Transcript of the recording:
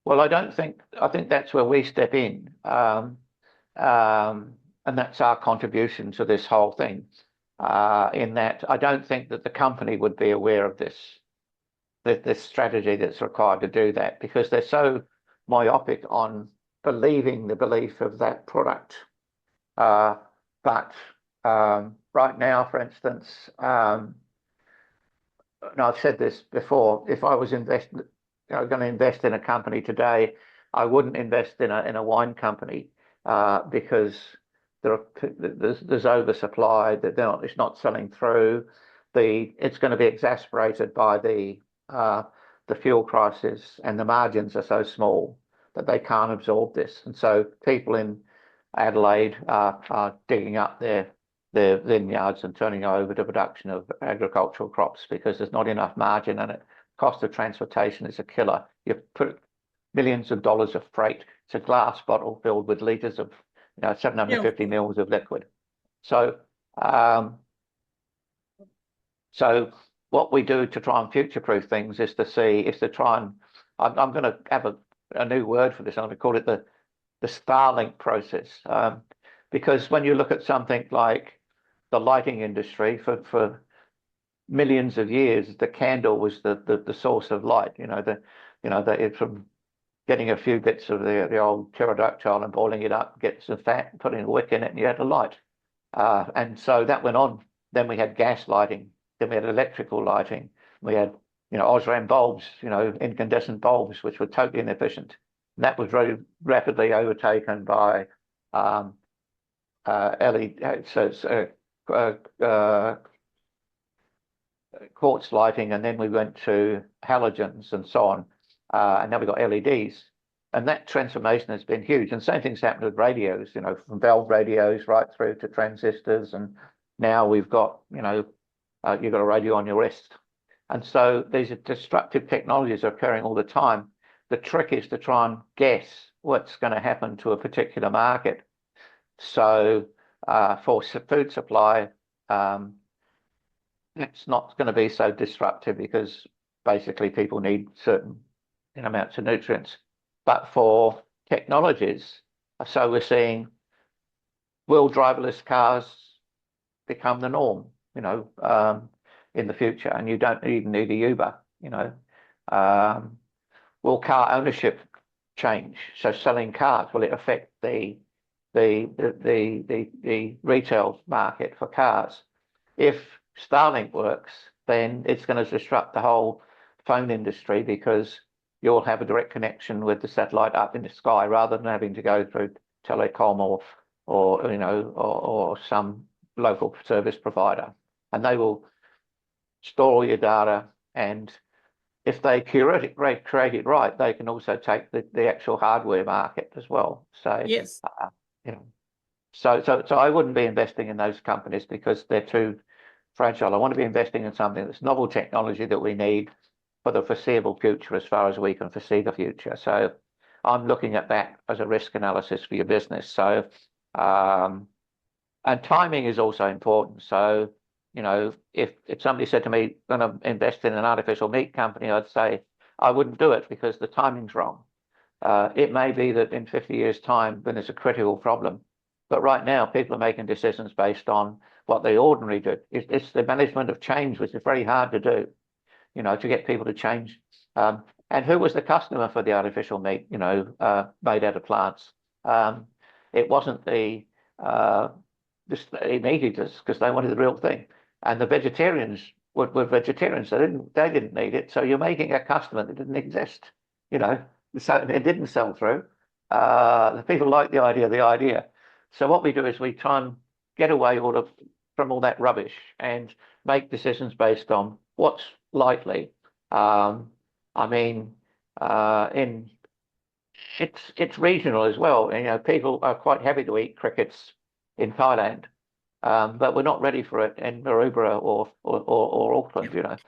Well, I think that's where we step in. And that's our contribution to this whole thing. In that I don't think that the company would be aware of this strategy that's required to do that because they're so myopic on believing the belief of that product. But right now, for instance, and I've said this before, if I was going to invest in a company today, I wouldn't invest in a wine company because there's oversupply, that it's not selling through. It's going to be exasperated by the fuel crisis, and the margins are so small that they can't absorb this. And so people in Adelaide are digging up their vineyards and turning over to production of agricultural crops because there's not enough margin in it. Cost of transportation is a killer. You put millions of dollars of freight. It's a glass bottle filled with liters of 750 mils of liquid. So so what we do to try and future-proof things is to try and I'm going to have a new word for this. I'm going to call it the Starlink process, because when you look at something like the lighting industry, for millions of years, the candle was the source of light. It's from getting a few bits of the old pterodactyl and boiling it up, get some fat, putting a wick in it, and you had a light. And so that went on. Then we had gas lighting. Then we had electrical lighting. We had Osram bulbs, incandescent bulbs, which were totally inefficient. And that was very rapidly overtaken by LED, quartz lighting, and then we went to halogens and so on, and now we've got LEDs, and that transformation has been huge. And same thing's happened with radios, from valve radios right through to transistors, and now we've got you've got a radio on your wrist. And so these disruptive technologies are occurring all the time. The trick is to try and guess what's going to happen to a particular market. So for food supply, it's not going to be so disruptive because basically people need certain amounts of nutrients. But for technologies, so we're seeing, will driverless cars become the norm, in the future, and you don't even need a Uber, will car ownership change? So selling cars, will it affect the retail market for cars? If Starlink works, then it's going to disrupt the whole phone industry because you'll have a direct connection with the satellite up in the sky rather than having to go through telecom or some local service provider, and they will store all your data, and if they create it right, they can also take the actual hardware market as well. So yes, so I wouldn't be investing in those companies because they're too fragile. I want to be investing in something that's novel technology that we need for the foreseeable future, as far as we can foresee the future. So I'm looking at that as a risk analysis for your business. So and timing is also important. So if somebody said to me, going to invest in an artificial meat company, I'd say I wouldn't do it because the timing's wrong. It may be that in 50 years' time, then it's a critical problem. But right now, people are making decisions based on what they ordinarily do. It's the management of change, which is very hard to do, to get people to change. And who was the customer for the artificial meat, made out of plants? It wasn't the meat eaters, because they wanted the real thing. And the vegetarians were vegetarians. They didn't need it. So you're making a customer that didn't exist, so it didn't sell through. The people like the idea. So what we do is we try and get away from all that rubbish and make decisions based on what's likely. It's regional as well. People are quite happy to eat crickets in Thailand, but we're not ready for it in Maroubra or Auckland.